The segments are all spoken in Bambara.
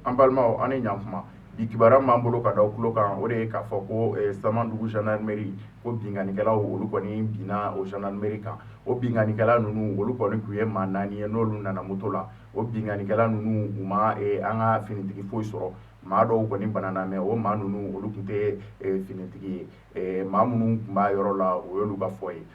an balimaw an ni ɲankuma bi kibaruya m'an bolo ka da aw tulo kan o de ye k'a fɔ ko Samandugu gendarmerie ko bingannikɛlaw olu kɔni binna o gendarmerie kan o bingannikɛla ninnu olu kɔni tun ye maa 4 ye n'olu nana moto la o bingannikɛla ninnu u ma an ka finitigi foyi sɔrɔ maa dɔw kɔni banana mais o maa ninnu olu tun tɛ finitigi ye maa minnu tun b'a yɔrɔ la o y'olu ka fɔ ye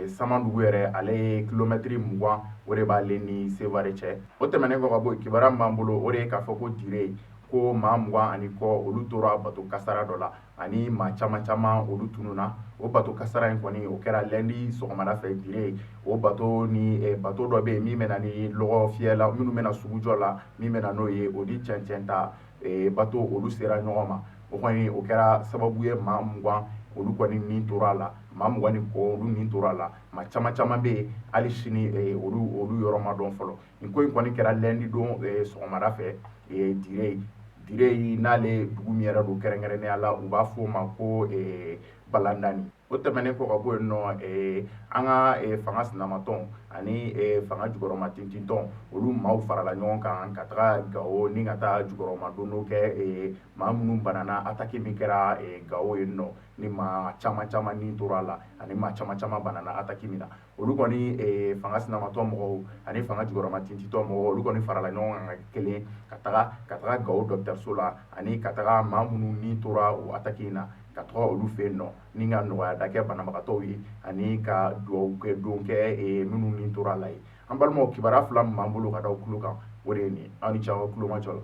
Samandugu yɛrɛ ale ye kilomɛtiri 20 o de b'ale ni Sevare cɛ o tɛmɛnen kɔ ka bɔ yen kibaruya min b'an bolo o de ye k'a fɔ ko Dire ko maa 20 ani kɔ olu tora bato kasara dɔ la ani maa caman caman olu tununna o bato kasara in kɔni o kɛra lundi sɔgɔmada fɛ Dire o bato ni bato dɔ bɛ yen min bɛna ni lɔgɔ fiyɛla minnu bɛna sugujɔ la min bɛna n'o ye o ni cɛncɛn ta bato olu sera ɲɔgɔn ma o kɔni o kɛra sababu ye maa 20 olu kɔni nin tora a la maa 20 ni kɔ olu nin tora a la maa caman caman bɛ yen hali sini olu yɔrɔ ma dɔn fɔlɔ nin ko in kɔni kɛra lundi don sɔgɔmada fɛ Dire n'ale dugu min yɛrɛ don kɛrɛnkɛrɛnnenya la u b'a fɔ o ma ko Balandani o tɛmɛnen kɔ ka bɔ yen nɔ an ka fanga sinamatɔn ani fanga jukɔrɔma tintintɔn olu maaw farala ɲɔgɔn kan ka taga Gawo ni ka taa jukɔrɔma don dɔ kɛ maa minnu banana attaque min kɛra Gawo yen nɔ ni maa caman caman ni tora a la ani maa caman caman banana attaque min na olu kɔni fanga sinamatɔn mɔgɔw ani fanga jukɔrɔma tintintɔn mɔgɔw olu kɔni farala ɲɔgɔn kan ka kelen ka taga Gawo dɔgɔtɔrɔso la ani ka taga maa minnu ni tora o attaque in na ka taga olu fɛ yen nɔ ni ka nɔgɔya da kɛ banabagatɔw ye ani ka dugawu kɛ don kɛ minnu ni tora a la ye an balimaw kibaruya fila min b'an bolo ka da aw tulo kan o de ye nin ye aw ni ce aw ka tulomajɔ la